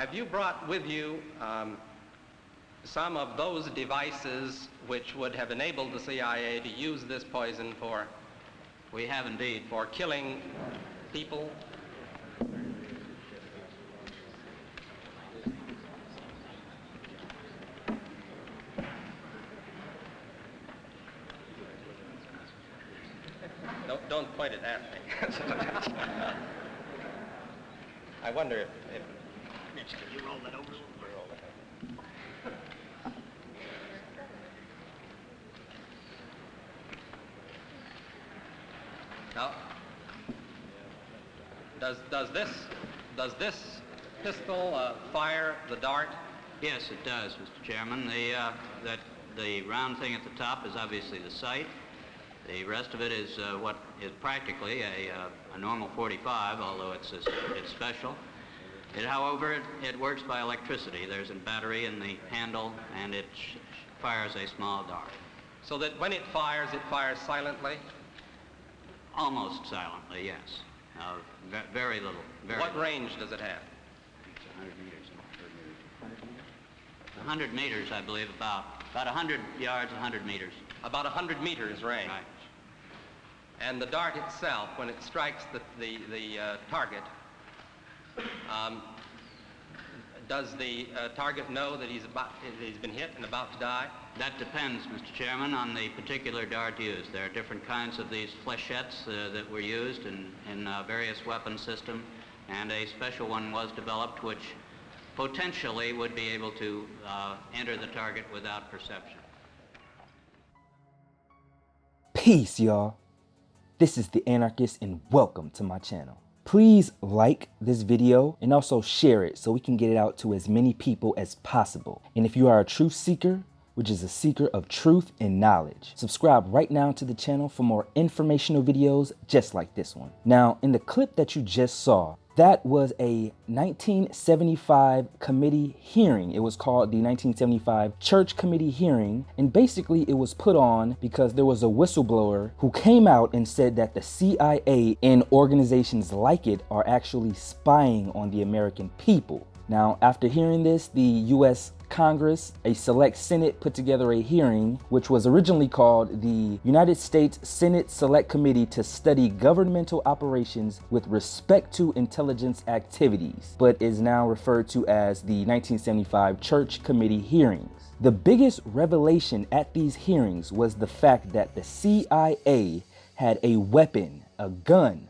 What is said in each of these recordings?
Have you brought with you some of those devices which would have enabled the CIA to use this poison for? We have indeed. For killing people? Don't point it at me. I wonder if Mitch, can you roll that over? Now, does this pistol fire the dart? Yes, it does, Mr. Chairman. The round thing at the top is obviously the sight. The rest of it is what is practically a normal 45, although it's special. However, it works by electricity. There's a battery in the handle, and it fires a small dart. So that when it fires silently? Almost silently, yes. Very little. What range does it have? 100 meters, I believe, about 100 yards, 100 meters. About 100 meters range. Right. And the dart itself, when it strikes the target, does the target know that he's been hit and about to die? That depends, Mr. Chairman, on the particular dart used. There are different kinds of these flechettes that were used in various weapon systems, and a special one was developed which potentially would be able to enter the target without perception. Peace, y'all. This is the Anarchist, and welcome to my channel. Please like this video and also share it so we can get it out to as many people as possible. And if you are a truth seeker, which is a seeker of truth and knowledge, subscribe right now to the channel for more informational videos just like this one. Now, in the clip that you just saw, that was a 1975 committee hearing. It was called the 1975 Church Committee hearing. And basically it was put on because there was a whistleblower who came out and said that the CIA and organizations like it are actually spying on the American people. Now, after hearing this, the U.S. Congress, a select Senate, put together a hearing, which was originally called the United States Senate Select Committee to Study Governmental Operations with Respect to Intelligence Activities, but is now referred to as the 1975 Church Committee hearings. The biggest revelation at these hearings was the fact that the CIA had a weapon, a gun,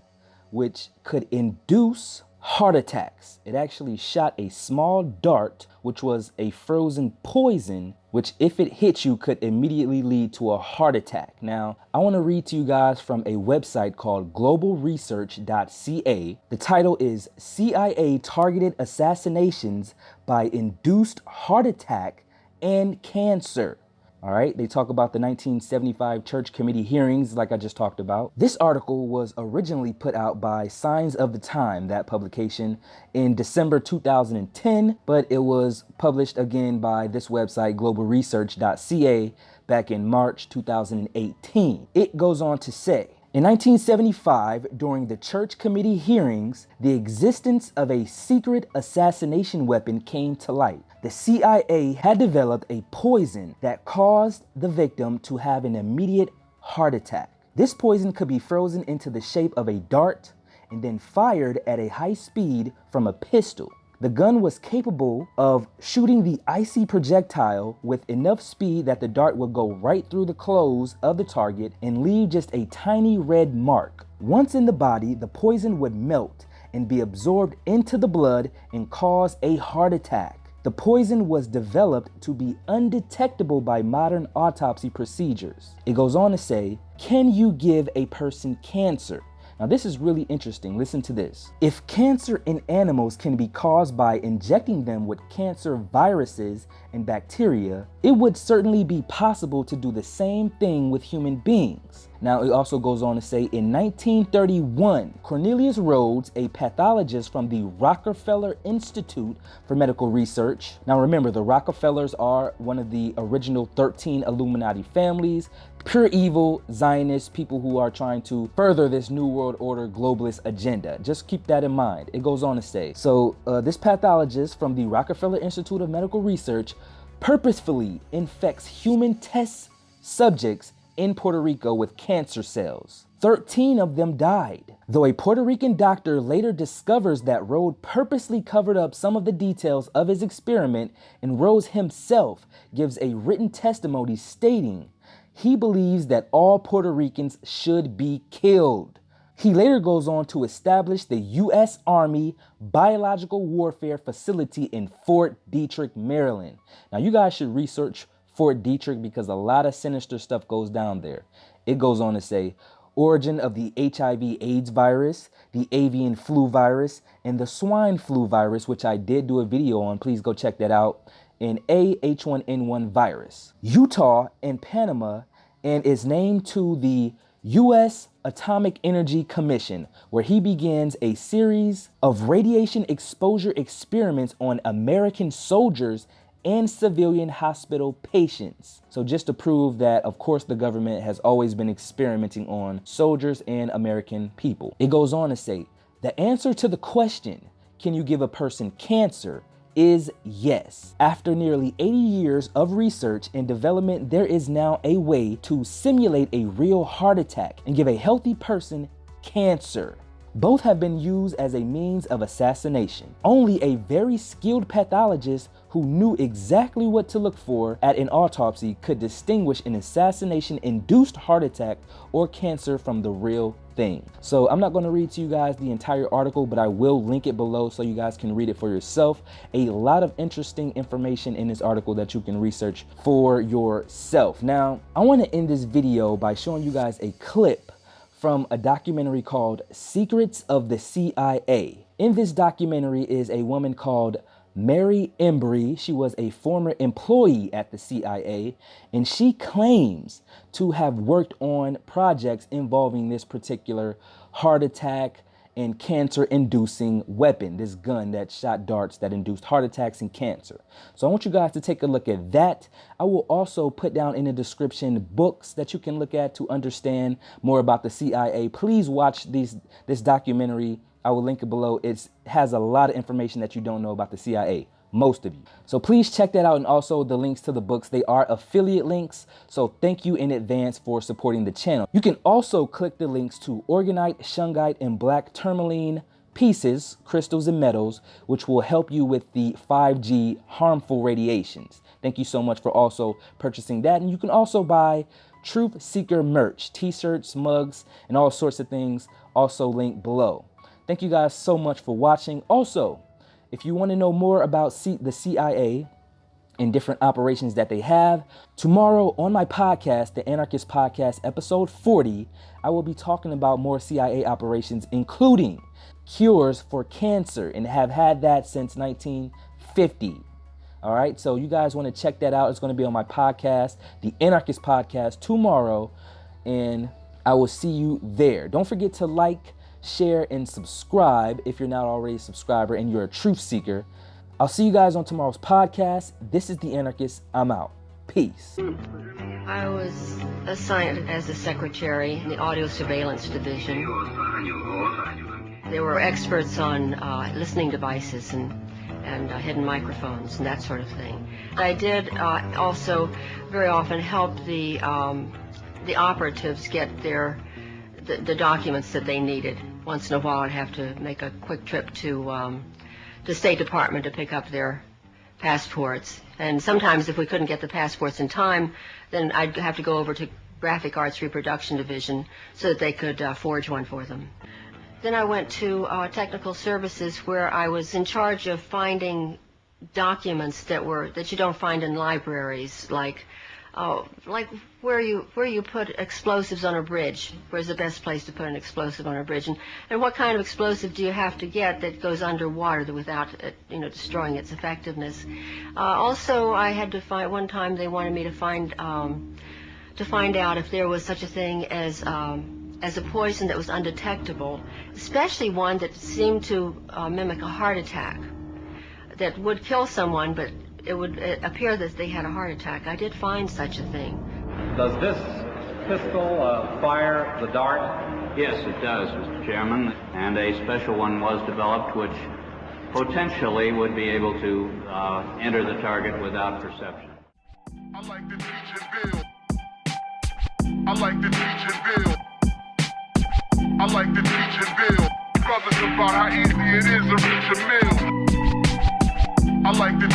which could induce heart attacks. It actually shot a small dart, which was a frozen poison, which if it hit you could immediately lead to a heart attack. Now, I want to read to you guys from a website called globalresearch.ca. The title is CIA Targeted Assassinations by Induced Heart Attack and Cancer. All right, they talk about the 1975 Church Committee hearings like I just talked about. This article was originally put out by Signs of the Time, that publication, in December 2010, but it was published again by this website, globalresearch.ca, back in March 2018. It goes on to say, in 1975, during the Church Committee hearings, the existence of a secret assassination weapon came to light. The CIA had developed a poison that caused the victim to have an immediate heart attack. This poison could be frozen into the shape of a dart and then fired at a high speed from a pistol. The gun was capable of shooting the icy projectile with enough speed that the dart would go right through the clothes of the target and leave just a tiny red mark. Once in the body, the poison would melt and be absorbed into the blood and cause a heart attack. The poison was developed to be undetectable by modern autopsy procedures. It goes on to say, can you give a person cancer? Now this is really interesting. Listen to this. If cancer in animals can be caused by injecting them with cancer viruses and bacteria, it would certainly be possible to do the same thing with human beings. Now, it also goes on to say, in 1931, Cornelius Rhodes, a pathologist from the Rockefeller Institute for Medical Research. Now, remember, the Rockefellers are one of the original 13 Illuminati families. pure evil Zionists, people who are trying to further this New World Order globalist agenda. Just keep that in mind. It goes on to say, so this pathologist from the Rockefeller Institute of Medical Research purposefully infects human test subjects in Puerto Rico with cancer cells. 13 of them died. Though a Puerto Rican doctor later discovers that Rode purposely covered up some of the details of his experiment, and Rose himself gives a written testimony stating he believes that all Puerto Ricans should be killed. He later goes on to establish the U.S. Army Biological Warfare Facility in Fort Detrick, Maryland. Now, you guys should research Fort Detrick because a lot of sinister stuff goes down there. It goes on to say, origin of the HIV/AIDS virus, the avian flu virus, and the swine flu virus, which I did do a video on. Please go check that out. And H1N1 virus. Utah and Panama, and is named to the U.S. Atomic Energy Commission, where he begins a series of radiation exposure experiments on American soldiers and civilian hospital patients. So just to prove that, of course, the government has always been experimenting on soldiers and American people. It goes on to say, the answer to the question, can you give a person cancer, is yes. After nearly 80 years of research and development, there is now a way to simulate a real heart attack and give a healthy person cancer. Both have been used as a means of assassination. Only a very skilled pathologist who knew exactly what to look for at an autopsy could distinguish an assassination-induced heart attack or cancer from the real thing. So I'm not going to read to you guys the entire article, but I will link it below so you guys can read it for yourself. A lot of interesting information in this article that you can research for yourself. Now, I want to end this video by showing you guys a clip from a documentary called Secrets of the CIA. In this documentary is a woman called Mary Embree. She was a former employee at the CIA, and she claims to have worked on projects involving this particular heart attack and cancer-inducing weapon, this gun that shot darts that induced heart attacks and cancer. So I want you guys to take a look at that. I will also put down in the description books that you can look at to understand more about the CIA. Please watch this documentary. I will link it below. It has a lot of information that you don't know about the CIA, most of you. So please check that out, and also the links to the books. They are affiliate links, so thank you in advance for supporting the channel. You can also click the links to orgonite, shungite, and black tourmaline pieces, crystals and metals, which will help you with the 5G harmful radiations. Thank you so much for also purchasing that. And you can also buy Truth Seeker merch, t-shirts, mugs, and all sorts of things, also linked below. Thank you guys so much for watching. Also, if you want to know more about the CIA and different operations that they have, tomorrow on my podcast, the Anarkist Podcast, episode 40, I will be talking about more CIA operations, including cures for cancer, and have had that since 1950. All right, so you guys want to check that out. It's going to be on my podcast, the Anarkist Podcast, tomorrow, and I will see you there. Don't forget to like, share, and subscribe if you're not already a subscriber and you're a truth seeker. I'll see you guys on tomorrow's podcast. This is the Anarchist. I'm out. Peace. I was assigned as a secretary in the audio surveillance division. They were experts on listening devices and hidden microphones and that sort of thing. I did also very often help the operatives get the documents that they needed. Once in a while, I'd have to make a quick trip to the State Department to pick up their passports. And sometimes if we couldn't get the passports in time, then I'd have to go over to Graphic Arts Reproduction Division so that they could forge one for them. Then I went to Technical Services, where I was in charge of finding documents that you don't find in libraries, like where you put explosives on a bridge. Where's the best place to put an explosive on a bridge, and what kind of explosive do you have to get that goes underwater without destroying its effectiveness. Also, I had to find, one time they wanted me to find out if there was such a thing as a poison that was undetectable, especially one that seemed to mimic a heart attack, that would kill someone, but it would appear that they had a heart attack. I did find such a thing. Does this pistol fire the dart? Yes, it does, Mr. Chairman, and a special one was developed which potentially would be able to enter the target without perception. I like to teach and build. I like to teach and build. I like to teach and build. Brothers about how easy it is to reach a mill. I like to